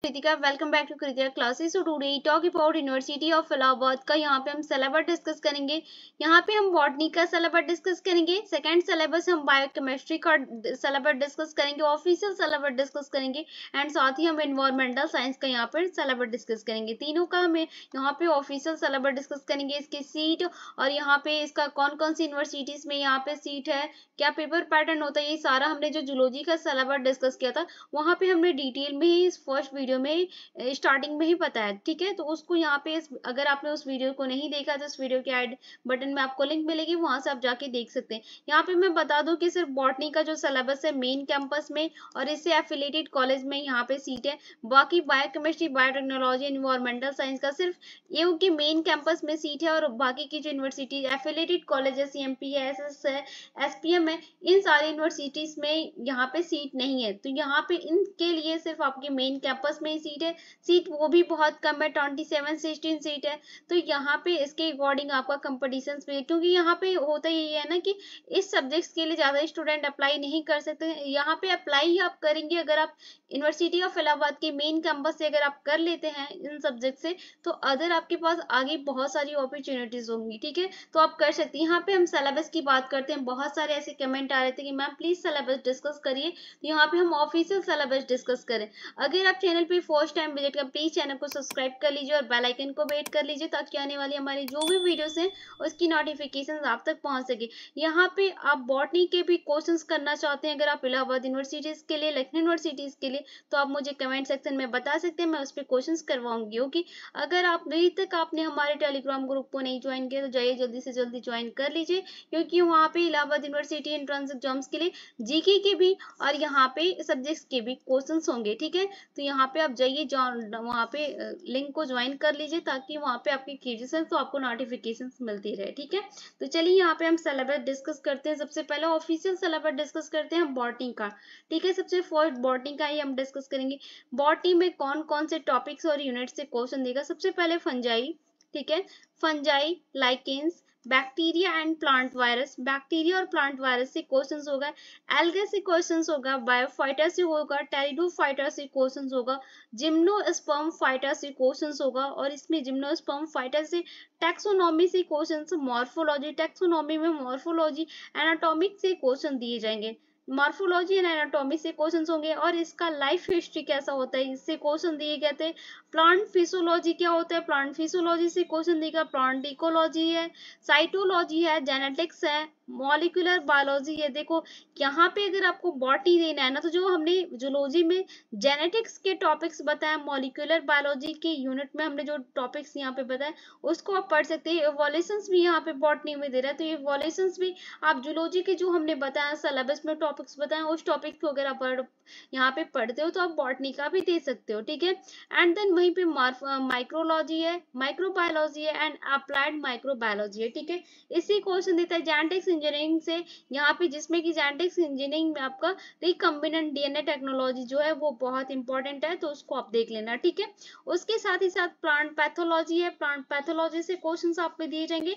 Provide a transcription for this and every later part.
Kritika, welcome back to Kritika classes. So today talk about university of Allahabad का यहाँ पे हम सिलेबस डिस्कस करेंगे। यहाँ पे हम बॉटनी का सिलेबस डिस्कस करेंगे, सेकंड सिलेबस हम बायोकेमिस्ट्री का सिलेबस डिस्कस करेंगे, ऑफिशियल सिलेबस डिस्कस करेंगे एंड साथ ही हम एनवायरमेंटल साइंस का यहाँ पर सिलेबस डिस्कस करेंगे। तीनों का हमें यहाँ पे ऑफिशियल सिलेबस डिस्कस करेंगे, इसकी सीट और यहाँ पे इसका कौन कौन सी यूनिवर्सिटीज में यहाँ पे सीट है, क्या पेपर पैटर्न होता है, ये सारा हमने जो जूलॉजी का सिलेबस डिस्कस किया था वहां पे हमने डिटेल में ही इस फर्स्ट वीडियो में स्टार्टिंग में ही बताया। ठीक है, तो उसको यहाँ पे अगर आपने उस वीडियो को नहीं देखा तो इस वीडियो के ऐड बटन में आपको लिंक मिलेगी, वहां से आप जाके देख सकते हैं। यहाँ पे मैं बता दूं कि सिर्फ बॉटनी का जो सिलेबस है मेन कैंपस में और इससे एफिलेटेड कॉलेज में यहाँ पे सीट है। बाकी बायोकेमिस्ट्री, बायोटेक्नोलॉजी, एनवायरमेंटल साइंस का सिर्फ ये की मेन कैंपस में सीट है और बाकी की जो यूनिवर्सिटी एफिलेटेड कॉलेज है, CMP है, SS है, SPM है, इन सारी यूनिवर्सिटीज में यहाँ पे सीट नहीं है। तो यहाँ पे इनके लिए सिर्फ आपके मेन कैंपस में ही सीट है। सीट वो भी बहुत कम है, 27-16 सीट है। तो यहाँ पे इसके अकॉर्डिंग आपका कंपटीशन भी, क्योंकि यहाँ पे होता यही है ना कि इस सब्जेक्ट्स के लिए ज्यादा स्टूडेंट अप्लाई नहीं कर सकते। यहाँ पे अप्लाई आप करेंगे अगर आप यूनिवर्सिटी ऑफ इलाहाबाद के मेन कैंपस से अगर आप कर लेते हैं इन सब्जेक्ट से, तो अदर आपके पास आगे बहुत सारी अपॉर्चुनिटीज होंगी। ठीक है, तो आप कर सकते हैं। यहाँ पे हम सिलेबस की बात करते हैं, बहुत सारे ऐसे कमेंट आ रहे थे कि मैम प्लीज सिलेबस डिस्कस करिए, तो यहाँ पे हम ऑफिशियल सिलेबस डिस्कस करें। अगर आप चैनल पे फर्स्ट टाइम विजिट कर, प्लीज चैनल को सब्सक्राइब कर लीजिए और बेल आइकन को वेट कर लीजिए ताकि आने वाली हमारी जो भी वीडियोस हैं उसकी नोटिफिकेशन आप तक पहुंच सके। यहाँ पे आप बॉटनी के भी क्वेश्चंस करना चाहते हैं, अगर आप इलाहाबाद यूनिवर्सिटीज के लिए, लखनऊ यूनिवर्सिटीज के लिए, तो आप मुझे कमेंट सेक्शन में बता सकते हैं, मैं उस पर क्वेश्चन करवाऊंगी। ओके, अगर आप अभी तक आपने हमारे टेलीग्राम ग्रुप को नहीं ज्वाइन किया तो जाइए जल्दी से जल्दी ज्वाइन कर लीजिए, क्योंकि वहाँ पे इलाहाबाद यूनिवर्सिटी एंट्रेंस एग्जाम्स के लिए जीके के भी और यहाँ पे सब्जेक्ट्स के भी क्वेश्चंस होंगे। ठीक है, तो यहाँ पे आप जाइए, वहाँ पे लिंक को ज्वाइन कर लीजिए ताकि वहाँ पे आपकी कीजिए तो आपको नोटिफिकेशन मिलती रहे। ठीक है, तो चलिए यहाँ पे हम सिलेबस डिस्कस करते हैं। सबसे पहले ऑफिशियल सिलेबस डिस्कस करते हैं बॉटनी का। ठीक है, सबसे फर्स्ट बॉटनी का ही हम डिस्कस करेंगे। बॉटनी में कौन कौन से टॉपिक्स और यूनिट से क्वेश्चन देगा। सबसे पहले फंजाई, ठीक है, fungi, lichens, bacteria and plant virus, bacteria और प्लांट वायरस से क्वेश्चंस होगा, एल्गे से क्वेश्चंस होगा, बायोफाइटा से होगा, टेरिडोफाइटा से क्वेश्चंस होगा, जिम्नोस्पर्म फाइटा से क्वेश्चंस होगा, और इसमें जिम्नोस्पर्म फाइटा से टैक्सोनॉमी से क्वेश्चंस, मॉर्फोलॉजी, टैक्सोनॉमी में मॉर्फोलॉजी, एनाटॉमिक से क्वेश्चन दिए जाएंगे, मॉर्फोलॉजी एंड एनाटॉमी से क्वेश्चंस होंगे, और इसका लाइफ हिस्ट्री कैसा होता है इससे क्वेश्चन दिए गए थे। प्लांट फिजियोलॉजी क्या होता है, प्लांट फिजियोलॉजी से क्वेश्चन देगा, प्लांट इकोलॉजी है, साइटोलॉजी है, जेनेटिक्स है, मॉलिक्यूलर बायोलॉजी है। देखो यहाँ पे अगर आपको बॉटनी देना है ना, तो जो हमने जूलॉजी में जेनेटिक्स के टॉपिक्स बताया, मॉलिक्यूलर बायोलॉजी के यूनिट में हमने जो टॉपिक्स यहाँ पे बताया उसको आप पढ़ सकते हैं। इवोल्यूशंस भी यहाँ पे बॉटनी में दे रहा है, तो इवोल्यूशंस भी आप जूलॉजी के जो हमने बताया सिलेबस में टॉपिक्स बताए उस टॉपिक को अगर आप यहाँ पे पढ़ते हो तो आप बॉटनी का भी दे सकते हो। ठीक है, एंड देन वहीं पे माइक्रोलॉजी है, माइक्रोबायोलॉजी है एंड अप्लाइड माइक्रोबायोलॉजी है। ठीक है, इसी क्वेश्चन देता है जेनेटिक्स इंजीनियरिंग से, यहाँ पे जिसमें कि जेनेटिक्स इंजीनियरिंग में आपका रिकम्बिनेंट DNA टेक्नोलॉजी जो है वो बहुत इंपॉर्टेंट है, तो उसको आप देख लेना। ठीक है, उसके साथ ही साथ प्लांट पैथोलॉजी है, प्लांट पैथोलॉजी से क्वेश्चंस आपको दिए जाएंगे।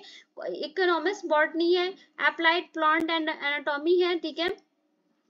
इकोनॉमिक्स बॉटनी है, अप्लाइड प्लांट एंड एनाटॉमी है, ठीक है,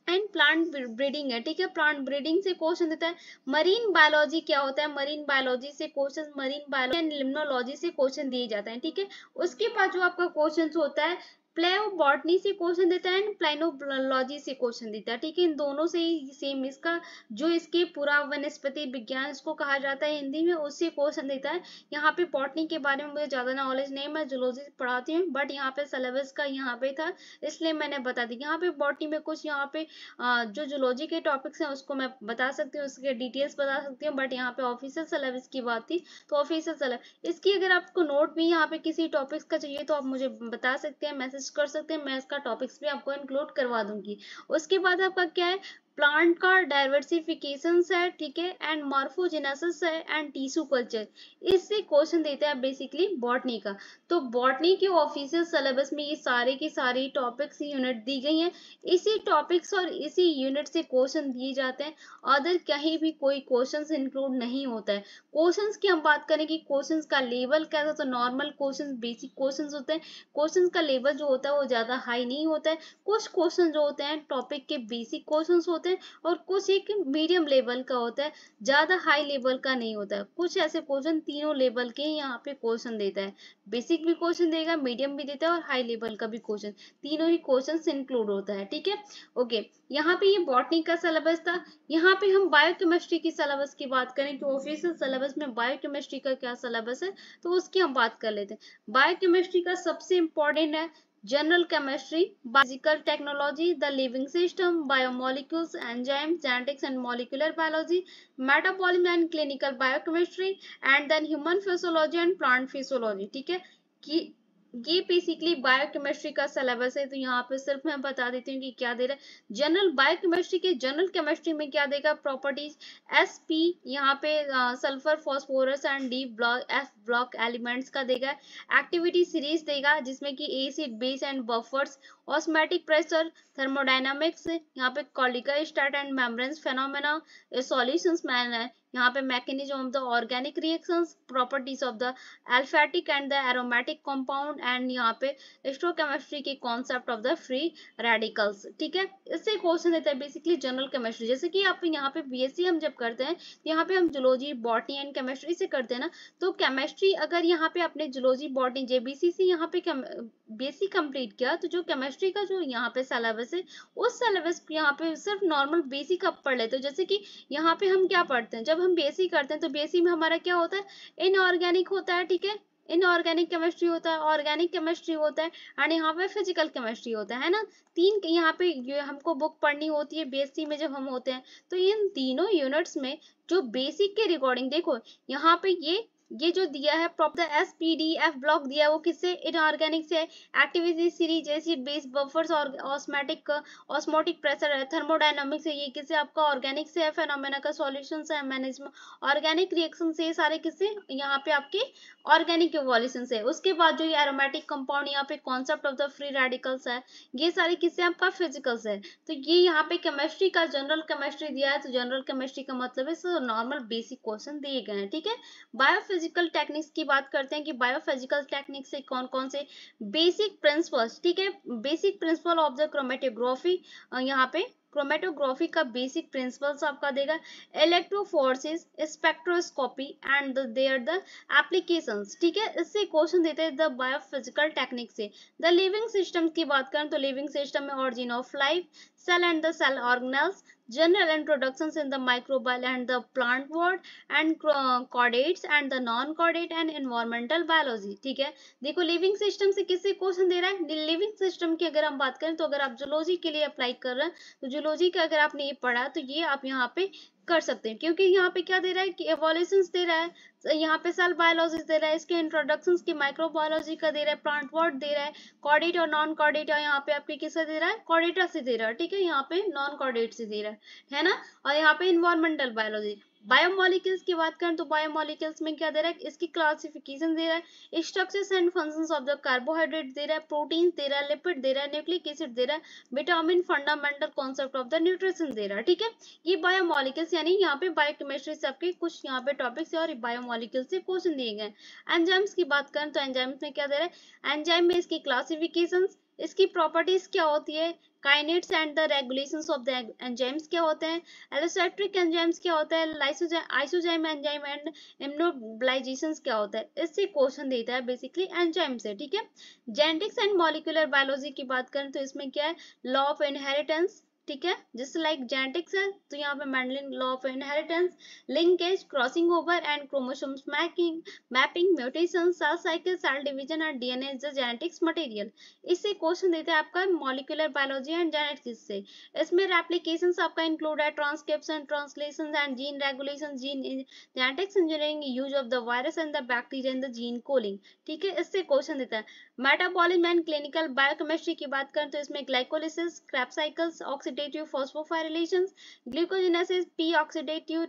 एंड प्लांट ब्रीडिंग है। ठीक है, प्लांट ब्रीडिंग से क्वेश्चन देता है। मरीन बायोलॉजी क्या होता है, मरीन बायोलॉजी से question, marine biology and limnology से क्वेश्चन दिए जाते हैं। ठीक है, उसके बाद जो आपका क्वेश्चन होता है प्लेओबॉटनी से क्वेश्चन देता है एंड प्लाइनोलॉजी से क्वेश्चन देता है। ठीक है, इन दोनों से ही सेम इसका जो इसके पूरा वनस्पति विज्ञान इसको कहा जाता है हिंदी में, उससे क्वेश्चन देता है। यहाँ पे बॉटनी के बारे में मुझे ज्यादा नॉलेज नहीं, मैं जूलॉजी पढ़ाती हूँ, बट यहाँ पे सिलेबस का यहाँ पे था इसलिए मैंने बता दी। यहाँ पे बॉटनी में कुछ यहाँ पे जो जूलॉजी के टॉपिक्स हैं उसको मैं बता सकती हूँ, उसके डिटेल्स बता सकती हूँ, बट यहाँ पे ऑफिशियल सिलेबस की बात थी तो ऑफिशियल सिलेबस। इसकी अगर आपको नोट भी यहाँ पे किसी टॉपिक्स का चाहिए तो आप मुझे बता सकते हैं, मैसेज कर सकते हैं, मैं इसका टॉपिक्स भी आपको इंक्लूड करवा दूंगी। उसके बाद आपका क्या है, प्लांट का डाइवर्सिफिकेशन है, ठीक है, एंड मॉर्फोजेनेसिस है एंड टिश्यू कल्चर, इससे क्वेश्चन देता है बेसिकली बॉटनी का। तो बॉटनी के ऑफिशियल सिलेबस में ये सारे की सारी टॉपिक्स यूनिट दी गई हैं, इसी टॉपिक्स और इसी यूनिट से क्वेश्चन दिए जाते हैं, अदर कहीं भी कोई क्वेश्चंस इंक्लूड नहीं होता है। क्वेश्चंस की हम बात करें कि क्वेश्चंस का लेवल कैसा, तो नॉर्मल क्वेश्चंस, बेसिक क्वेश्चंस होते हैं। क्वेश्चंस का लेवल जो होता है वो ज्यादा हाई नहीं होता है। कुछ क्वेश्चन जो होते हैं टॉपिक के बेसिक क्वेश्चंस होते होते हैं और कुछ एक मीडियम लेवल का होता है, ज्यादा हाई लेवल का नहीं होता है। कुछ ऐसे क्वेश्चन तीनों लेवल के यहाँ पे क्वेश्चन देता है, बेसिक भी क्वेश्चन देगा, मीडियम भी देता है और हाई लेवल का भी क्वेश्चन, तीनों ही क्वेश्चन इंक्लूड होता है। ठीक है, ओके। यहाँ पे ये बॉटनी का सिलेबस था। यहाँ पे हम बायोकेमिस्ट्री की सिलेबस की बात करें कि ऑफिशियल सिलेबस में बायोकेमिस्ट्री का क्या सिलेबस है, तो उसकी हम बात कर लेते हैं। बायोकेमिस्ट्री का सबसे इंपॉर्टेंट है general chemistry, biological technology, the living system, biomolecules, enzyme, genetics and molecular biology, metabolism and clinical biochemistry, and then human physiology and plant physiology. ठीक है, कि ये बेसिकली बायोकेमिस्ट्री का सिलेबस है। तो यहाँ पे सिर्फ मैं बता देती हूँ कि क्या दे रहा है। जनरल बायोकेमिस्ट्री के जनरल केमिस्ट्री में क्या देगा, प्रॉपर्टीज sp, यहाँ पे sulphur, phosphorus and D block f block elements का देगा। एक्टिविटी सीरीज देगा जिसमें कि acid, base and buffers, osmotic pressure, thermodynamics, यहाँ पे colloidal state and membrane phenomena, solutions मैन है, यहाँ पे mechanism of the organic reactions, properties of the aliphatic and the aromatic compound, and यहाँ पे स्टोकेमिस्ट्री की concept of the free radicals. ठीक है, इससे क्वेश्चन देता है बेसिकली जनरल केमिस्ट्री। जैसे कि आप यहाँ पे बीएससी हम जब करते हैं, यहाँ पे हम जूलॉजी, बॉटनी एंड केमिस्ट्री से करते हैं ना, तो केमिस्ट्री अगर यहाँ पे आपने जूलॉजी, बॉटनी, जेबीसी से यहाँ पे बीएससी कंप्लीट किया, तो जो केमिस्ट्री का जो यहाँ पे सिलेबस है, उस सिलेबस यहाँ पे सिर्फ नॉर्मल बेसिक आप पढ़ लेते हो। जैसे कि यहाँ पे हम क्या पढ़ते हैं, जब हम बीएससी करते हैं तो बीएससी में हमारा क्या होता है, इनऑर्गेनिक होता है। ठीक है, इनऑर्गेनिक केमिस्ट्री होता है, ऑर्गेनिक केमिस्ट्री होता है, एंड यहाँ पे फिजिकल केमिस्ट्री होता है ना। तीन यहाँ पे ये हमको बुक पढ़नी होती है बीएससी में जब हम होते हैं। तो इन तीनों यूनिट्स में जो बेसिक के रिकॉर्डिंग देखो, यहाँ पे ये जो दिया है प्रॉपर एसपीडीएफ ब्लॉक दिया है, वो किससे, इनऑर्गेनिक से। Activity series, acid, base, buffers और ऑस्मोटिक प्रेशर है, थर्मोडायनामिक्स है, ये किससे आपका ऑर्गेनिक से है, फेनोमेना का सॉल्यूशन है, मैनेजमेंट ऑर्गेनिक रिएक्शन से, ये सारे किससे यहाँ पे आपके ऑर्गेनिक इवोल्यूशन से। उसके बाद जो ये एरोमेटिक कंपाउंड, यहाँ पे concept of the free radicals है, ये सारे किससे आपका फिजिकल्स है। तो ये यहाँ पे केमिस्ट्री का जनरल केमिस्ट्री दिया है। तो जनरल केमिस्ट्री का मतलब है नॉर्मल बेसिक क्वेश्चन दिए गए हैं। ठीक है, बायोफिजिकल टेक्निक्स की बात करते हैं कि बायोफिजिकल टेक्निक्स से कौन कौन से बेसिक प्रिंसिपल्स। ठीक है, basic principle of the chromatography, यहाँ पे क्रोमेटोग्राफी का बेसिक प्रिंसिपल्स आपका देगा, electrophoresis, spectroscopy and their the applications. ठीक है, इससे क्वेश्चन देते हैं द बायोफिजिकल टेक्निक से। द लिविंग सिस्टम की बात करें तो लिविंग सिस्टम में origin of life, cell and the cell organelles, general introductions in the microbial and the plant world, and chordates and the non-chordate and environmental biology। ठीक है, देखो living system से किससे क्वेश्चन दे रहा है, लिविंग सिस्टम की अगर हम बात करें तो अगर आप जूलॉजी के लिए अप्लाई कर रहे हैं तो जूलॉजी का अगर आपने ये पढ़ा तो ये आप यहाँ पे कर सकते हैं, क्योंकि यहाँ पे क्या दे रहा है कि एवोल्यूशंस दे रहा है, यहाँ पे सेल बायोलॉजी दे रहा है, इसके इंट्रोडक्शंस की माइक्रोबायोलॉजी का दे रहा है, प्लांट वर्ड दे रहा है, कॉर्डेट और नॉन कॉर्डेट यहाँ पे आपके किससे दे रहा है, कॉर्डेटा से दे रहा है। ठीक है, यहाँ पे नॉन कॉर्डेट से दे रहा है ना। और यहाँ पे इन्वायरमेंटल बायोलॉजी। बायोमोलिक्यूल्स की बात करें तो बायोमोलिक्यूल्स में क्या दे रहा है, इसकी क्लासिफिकेशन दे रहा है, structures and functions of the carbohydrate दे रहा है, प्रोटीन दे रहा है, लिपिड दे रहा है, न्यूक्लिक एसिड दे रहा है, vitamin, fundamental concept of the nutrition दे रहा है। ठीक है, ये बायोमोलिक्यूल्स यानी यहाँ पे बायोकेमिस्ट्री से आपके कुछ यहाँ पे टॉपिक्स और बायोमोलिक्यूल्स से क्वेश्चन दिए गए। एंजाइम्स की बात करें तो एंजाइम्स में क्या दे रहा है, एंजाइम में इसकी क्लासिफिकेशन, इसकी प्रॉपर्टीज क्या होती है, kinetics and the regulations of the enzymes क्या होते हैं, एलोसेट्रिक एंजाइम्स क्या होता है, आइसोजाइम एंजाइम एंड इम्यूनोब्लाइजेशंस क्या होता है, इससे क्वेश्चन देता है बेसिकली एंजाइम से। ठीक है, जेनेटिक्स एंड मॉलिक्यूलर बायोलॉजी की बात करें तो इसमें क्या है, लॉ ऑफ इनहेरिटेंस। ठीक है, जैसे लाइक जेनेटिक्स है तो यहाँ पे Mendelian law of inheritance, linkage, crossing over and chromosomes mapping, mutation, cell cycle, cell division and DNA is the genetics material. इससे क्वेश्चन देता है आपका मॉलिक्यूलर बायोलॉजी एंड जेनेटिक्स से। इसमें एप्लीकेशंस आपका इंक्लूड है transcription, translation and gene regulation, gene genetics engineering, use of the virus and the bacteria in the gene coding. ठीक है, इससे क्वेश्चन देता है। मेटाबॉलिज्म एंड क्लिनिकल बायोकेमिस्ट्री की बात करें तो इसमें glycolysis, Krebs cycles, oxidative phosphorylations, glucogenesis, P oxidative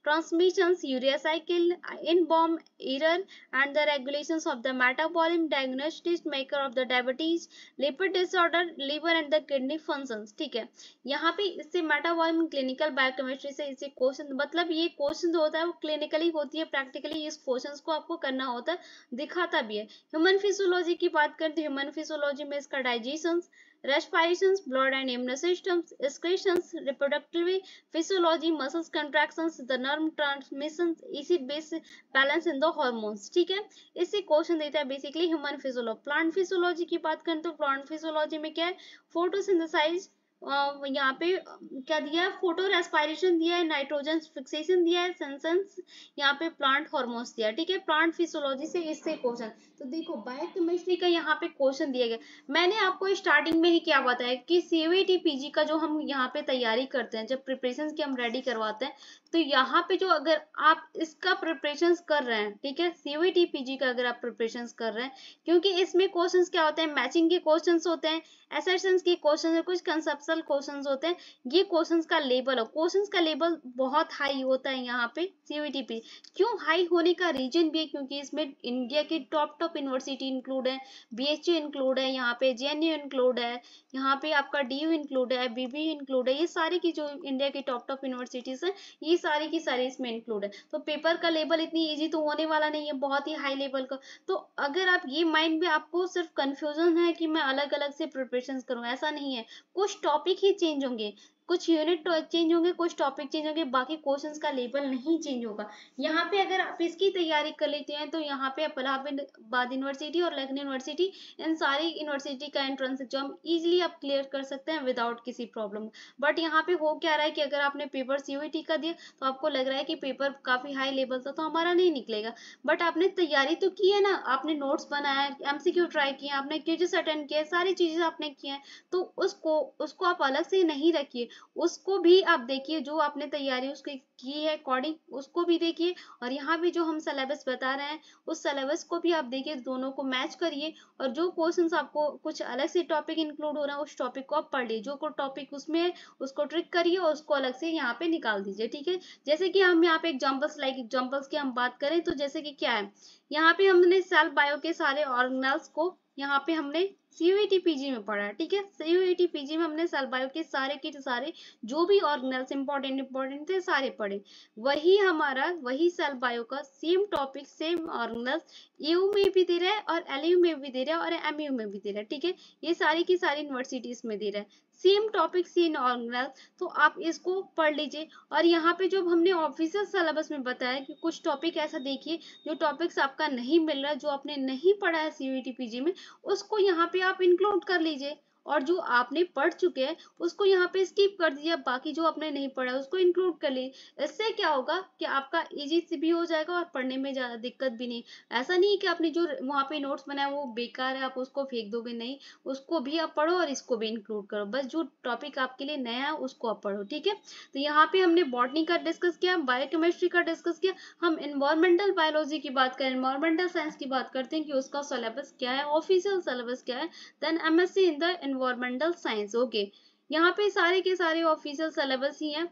transmissions, urea cycle, in-bomb error, and the regulations of the metabolism, diagnostics maker of the diabetes, lipid disorder, liver and the kidney functions। ठीक है, यहाँ पे इससे metabolism clinical biochemistry से इसे question, मतलब ये question जो होता है वो क्लिनिकली होती है, प्रैक्टिकली इस क्वेश्चंस को आपको करना होता है, दिखाता भी है। ह्यूमन फिजियोलॉजी की बात करें तो ह्यूमन फिजियोलॉजी में इसका digestion, respirations, blood and immune systems, excretions, reproductive physiology, muscles contractions, the nerve transmissions, acid base balance in the hormones. ठीक है, इससे क्वेश्चन देता है basically human physiology. Plant physiology की बात करें तो प्लांट फिजियोलॉजी में क्या है, फोटोसिंथेसाइज, यहाँ पे क्या दिया है, फोटो रेस्पिरेशन दिया है, नाइट्रोजन फिक्सेशन दिया है, सेंसेंस यहाँ पे प्लांट हार्मोन्स दिया है। ठीक है, प्लांट फिजियोलॉजी से इससे क्वेश्चन। तो देखो बायोकेमिस्ट्री का यहाँ पे क्वेश्चन दिया गया। मैंने आपको स्टार्टिंग में ही क्या बताया कि सीयूईटी पीजी का जो हम यहाँ पे तैयारी करते हैं, जब प्रिपरेशन की हम रेडी करवाते हैं, तो यहाँ पे जो अगर आप इसका प्रिपरेशन कर रहे हैं, ठीक है, सीयूईटी पीजी का अगर आप प्रिपरेशन कर रहे हैं, क्योंकि इसमें क्वेश्चंस क्या होते हैं, मैचिंग के क्वेश्चंस होते हैं, असर्शंस के क्वेश्चन है, कुछ कंसेप्चुअल क्वेश्चंस होते हैं। ये क्वेश्चंस का लेवल, क्वेश्चंस का लेवल बहुत हाई होता है यहाँ पे सीयूईटी पे। क्यों हाई होने का रीजन भी है, क्योंकि इसमें इंडिया की टॉप यूनिवर्सिटी इंक्लूड है, बीएचयू इंक्लूड है, यहाँ पे जेएनयू इंक्लूड है, यहाँ पे आपका डीयू इंक्लूड है, बीबीयू इंक्लूड है, ये सारी की जो इंडिया की टॉप यूनिवर्सिटीज है, ये सारी की सारी इसमें इंक्लूड है। तो पेपर का लेवल इतनी इजी तो होने वाला नहीं है, बहुत ही हाई लेवल का। तो अगर आप ये माइंड में आपको सिर्फ कंफ्यूजन है कि मैं अलग अलग से प्रिपरेशन करूँ, ऐसा नहीं है। कुछ टॉपिक ही चेंज होंगे, कुछ यूनिट चेंज होंगे, कुछ टॉपिक चेंज होंगे, बाकी क्वेश्चंस का लेवल नहीं चेंज होगा। यहाँ पे अगर आप इसकी तैयारी कर लेते हैं तो यहाँ पे इलाहाबाद यूनिवर्सिटी और लखनऊ यूनिवर्सिटी, इन सारी यूनिवर्सिटी का एंट्रेंस एग्जाम इजीली आप क्लियर कर सकते हैं विदाउट किसी प्रॉब्लम। बट यहाँ पे हो क्या रहा है कि अगर आपने पेपर सीयूईटी का दिया तो आपको लग रहा है कि पेपर काफी हाई लेवल था तो हमारा नहीं निकलेगा। बट आपने तैयारी तो की है ना, आपने नोट्स बनाया, एमसीक्यू ट्राई किया, आपने क्विज़ेस अटेंड किया, सारी चीजें आपने की हैं, तो उसको आप अलग से नहीं रखिए, उसको भी आप देखिए, जो आपने तैयारी उसकी की है अकॉर्डिंग उसको भी देखिए, और यहाँ भी जो हम सिलेबस बता रहे हैं उस सिलेबस को भी आप देखिए, दोनों को मैच करिए, और जो क्वेश्चंस आपको कुछ अलग से टॉपिक इंक्लूड हो रहा है उस टॉपिक को आप पढ़ लीजिए, जो टॉपिक उसमें है उसको ट्रिक करिए और उसको अलग से यहाँ पे निकाल दीजिए। ठीक है, जैसे कि हम यहाँ पे एग्जाम्पल्स की हम बात करें तो जैसे कि क्या है, यहाँ पे हमने सेल बायो के सारे ऑर्गेनेल्स को यहाँ पे हमने सीयूईटी पीजी में पढ़ा है। ठीक है, सीयूईटी पीजी में हमने सेल बायो के सारे जो भी ऑर्गेनेल्स इंपॉर्टेंट थे सारे पढ़े। वही सेल बायो का same topic same organelles AU में भी दे रहा है और एलयू में भी दे रहा है और एमयू में भी दे रहा है। ठीक है, ये सारी की सारी यूनिवर्सिटीज में दे रहा है, सेम टॉपिक सेम ऑर्गेनेल्स, तो आप इसको पढ़ लीजिए। और यहाँ पे जो हमने ऑफिशियल सिलेबस में बताया कि कुछ टॉपिक ऐसा देखिए जो टॉपिक्स आपका नहीं मिल रहा है, जो आपने नहीं पढ़ा है सीयूईटी पीजी में, उसको यहाँ पे आप इंक्लूड कर लीजिए, और जो आपने पढ़ चुके हैं उसको यहाँ पे स्किप कर दीजिए, बाकी जो आपने नहीं पढ़ा उसको इंक्लूड कर लीजिए। इससे क्या होगा कि आपका इजी से भी हो जाएगा और पढ़ने में ज्यादा दिक्कत भी नहीं। ऐसा नहीं है कि आपने जो वहाँ पे नोट्स बनाया वो बेकार है, आप उसको फेंक दोगे, नहीं, उसको भी आप पढ़ो और इसको भी इंक्लूड करो, बस जो टॉपिक आपके लिए नया है उसको आप पढ़ो। ठीक है, तो यहाँ पे हमने बॉटनी का डिस्कस किया, बायोकेमिस्ट्री का डिस्कस किया, हम इन्वायरमेंटल बायोलॉजी की बात करें, इन्वायरमेंटल साइंस की बात करते हैं कि उसका सिलेबस क्या है, ऑफिशियल सिलेबस क्या है, then MSc in the environmental science. Okay, यहाँ पे सारे के सारे ऑफिशियल सिलेबस ही हैं।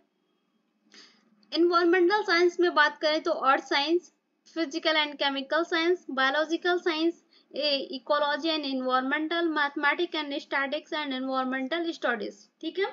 इन्वायरमेंटल साइंस में बात करें तो earth science, physical and chemical science, biological science, ecology and environmental, mathematics and statics and environmental studies. ठीक है,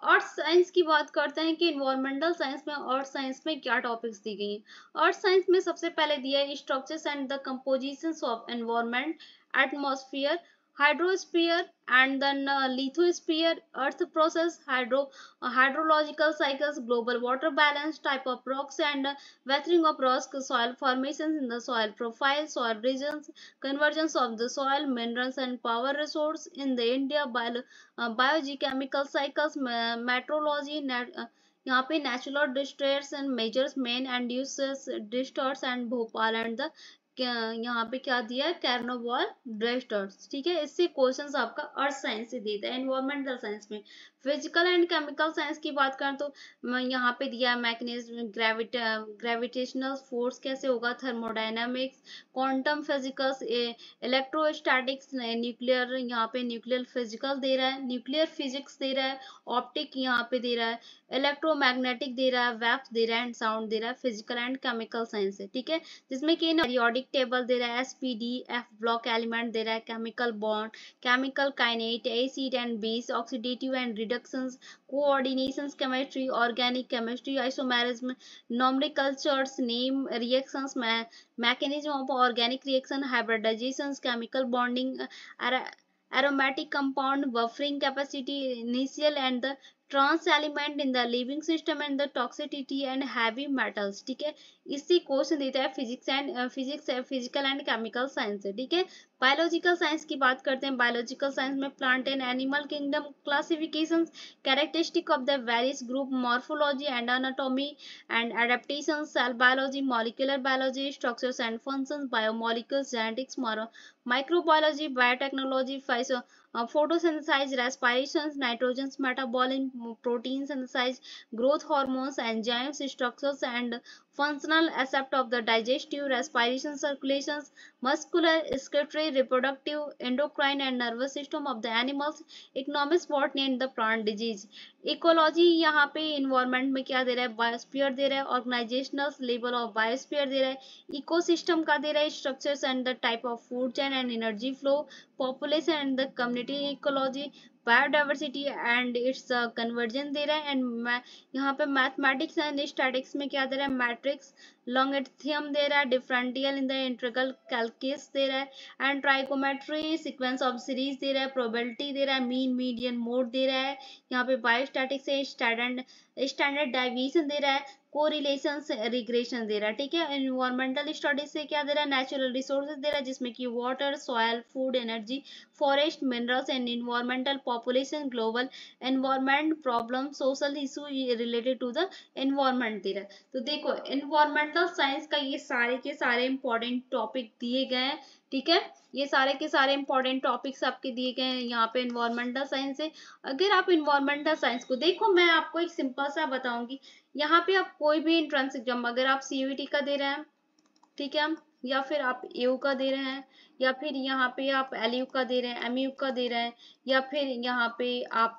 अर्थ साइंस की बात करते हैं कि इन्वायरमेंटल साइंस में अर्थ साइंस में क्या टॉपिक्स दी गई हैं। अर्थ साइंस में सबसे पहले दिया है structures and the compositions of environment, atmosphere, hydrosphere and then lithosphere, earth process, hydrological cycles, global water balance, type of rocks and weathering of rocks, soil formations in the soil profile, soil regions, convergence of the soil, minerals and power resource in the India, biogeochemical cycles, meteorology, यहाँ पे natural disasters and measures main and uses disasters and Bhopal and the यहाँ पे क्या दिया है, कैर्नोवॉल ड्रेस्टर्स। ठीक है, इससे क्वेश्चंस आपका अर्थ साइंस से देता है। एनवायरमेंटल साइंस में फिजिकल एंड केमिकल साइंस की बात करें तो यहाँ पे दिया है मैकेनिज्म, ग्रेविटेशनल फोर्स कैसे होगा, thermodynamics, quantum physics, electrostatics, nuclear, यहाँ पे न्यूक्लियर फिजिकल दे रहा है, न्यूक्लियर फिजिक्स दे रहा है, ऑप्टिक यहाँ पे दे रहा है, इलेक्ट्रोमैग्नेटिक दे रहा है, वेव्स दे रहा है एंड साउंड दे रहा है, फिजिकल एंड केमिकल साइंस है। ठीक है, जिसमें कि पीरियोडिक टेबल दे रहा है, एसपीडी, एफ ब्लॉक एलिमेंट दे रहा है, chemical bond, chemical kinetics, acid and base, oxidative and reductions, coordinations chemistry, organic chemistry, isomerism, nomenclatures, name reactions, mechanism of organic reaction, hybridisations, chemical bonding, aromatic compound, buffering capacity, initial and the trans element in the living system and the toxicity and heavy metals. ठीक है, इसी question देता है physical and chemical science से। ठीक है, biological science की बात करते हैं। बायोलॉजिकल साइंस में plant and animal kingdom classifications, characteristic of the various group, morphology and anatomy and adaptation, cell biology, molecular biology, structures and functions, biomolecules, genetics, microbiology, biotechnology, photosynthesis, respirations, nitrogen's metabolism, protein synthesis, growth hormones, enzymes, structures and functional aspect of the digestive, respiration, circulations, muscular, excretory, reproductive, endocrine and nervous system of the animals, economics, botany and the plant disease. Ecology यहाँ पे environment में क्या दे रहा है, biosphere दे रहा है, ऑर्गेनाइजेशनल लेवल ऑफ बायोस्फीयर दे रहा है, इकोसिस्टम का दे रहा है, structures and the type of food chain and energy flow, population and the community ecology, biodiversity and its conversion दे रहा है। एंड यहाँ पे मैथमेटिक्स एंड स्टैटिक्स में क्या दे रहा है, मैट्रिक्स, लॉन्गिथियम दे रहा है, differential in the integral calculus दे रहा है and trigonometry, sequence of series दे रहा है, प्रोबेबिलिटी दे रहा है, मीन मीडियन मोड दे रहा है। यहाँ पे बायोस्टैटिक्स से स्टैंडर्ड डेविएशन दे रहा है, कोरिलेशंस, रिग्रेशन दे रहा है। ठीक है, एनवायरमेंटल स्टडीज से क्या दे रहा है, नेचुरल रिसोर्सेज दे रहा है जिसमें कि water, soil, food, energy, forest, minerals and environmental, population, global environment problem, social issue related to the environment दे रहा है। तो देखो एनवायरमेंटल साइंस का ये सारे के सारे इंपॉर्टेंट टॉपिक दिए गए हैं। ठीक है, ये सारे के सारे इंपॉर्टेंट टॉपिक्स आपके दिए गए हैं यहाँ पे एनवायरमेंटल साइंस से। अगर आप एनवायरमेंटल साइंस को देखो, मैं आपको एक सिंपल सा बताऊंगी। यहाँ पे आप कोई भी एंट्रेंस एग्जाम, अगर आप सीयूईटी का दे रहे हैं, ठीक है, या फिर आप एयू का दे रहे हैं, या फिर यहाँ पे आप एलयू का दे रहे हैं, एमयू का दे रहे हैं, या फिर यहाँ पे आप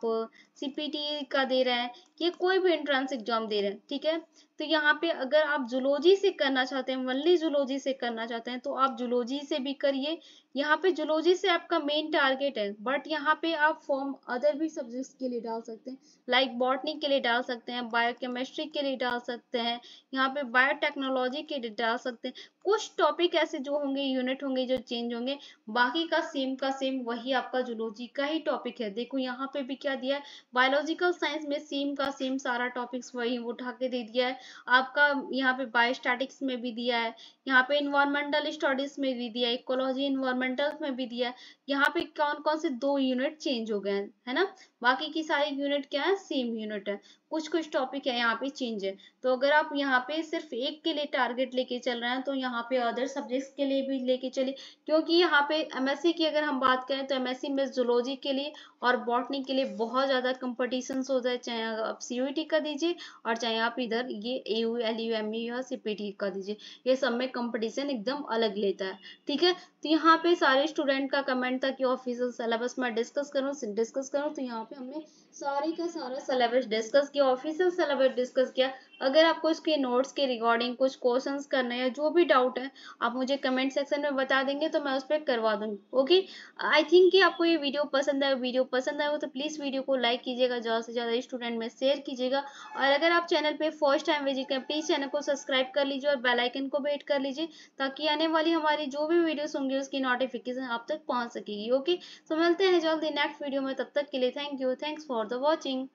सीपीटी का दे रहे हैं, ये कोई भी एंट्रेंस एग्जाम दे रहे हैं, ठीक है, तो यहाँ पे अगर आप जूलॉजी से करना चाहते हैं, ओनली जूलॉजी से करना चाहते हैं, तो आप जूलॉजी से भी करिए। यहाँ पे जूलॉजी से आपका मेन टारगेट है, बट यहाँ पे आप फॉर्म अदर भी सब्जेक्ट्स के लिए डाल सकते हैं, लाइक बॉटनी के लिए डाल सकते हैं, बायोकेमिस्ट्री के लिए डाल सकते हैं, यहाँ पे बायोटेक्नोलॉजी के लिए डाल सकते हैं। कुछ टॉपिक ऐसे जो होंगे, यूनिट होंगे जो चेंज होंगे, बाकी का सेम वही आपका जूलॉजी का ही टॉपिक है। देखो यहाँ पे भी क्या दिया है, बायोलॉजिकल साइंस में सेम का सेम सारा टॉपिक्स वही उठा के दे दिया है आपका। यहाँ पे बायोस्टैटिक्स में भी दिया है, यहाँ पे इन्वायरमेंटल स्टडीज में भी दिया है, इकोलॉजी इन्वायरमेंटल में भी दिया है। यहाँ पे कौन कौन से 2 यूनिट चेंज हो गए हैं, है ना, बाकी की सारी यूनिट क्या है, सेम यूनिट है। कुछ टॉपिक है यहाँ पे चेंज है। तो अगर आप यहाँ पे सिर्फ एक के लिए टारगेट लेके चल रहे हैं, तो यहाँ पे अदर सब्जेक्ट्स के लिए भी लेके चलिए, क्योंकि यहाँ पे एमएससी की अगर हम बात करें तो एमएससी में जूलॉजी के लिए और बॉटनी के लिए बहुत ज्यादा कंपटीशन होता है, चाहे आप सीयूईटी का दीजिए और चाहे आप इधर ये एयू, एलयू, एमयू या सीपीटी का दीजिए, ये सब में कंपटीशन एकदम अलग लेता है। ठीक है, तो यहाँ पे सारे स्टूडेंट का कमेंट था कि ऑफिशियल सिलेबस में डिस्कस करूँ, तो यहाँ पे हमने सारी का सारा सिलेबस डिस्कस किया, ऑफिशियल सिलेबस डिस्कस किया। अगर आपको इसके नोट्स के रिगार्डिंग कुछ क्वेश्चंस करने हैं, जो भी डाउट है, आप मुझे कमेंट सेक्शन में बता देंगे तो मैं उस पर करवा दूंगी। ओके, आई थिंक कि आपको ये वीडियो पसंद आए, तो प्लीज वीडियो को लाइक कीजिएगा, ज्यादा से ज्यादा स्टूडेंट में शेयर कीजिएगा, और अगर आप चैनल पे फर्स्ट टाइम विजिट करें, प्लीज चैनल को सब्सक्राइब कर लीजिए और बेल आइकन को भी हिट कर लीजिए, ताकि आने वाली हमारी जो भी वीडियोस होंगी उसकी नोटिफिकेशन आप तक पहुंच सकेगी। ओके, तो मिलते हैं जल्दी नेक्स्ट वीडियो में, तब तक के लिए thank you, thanks for the watching.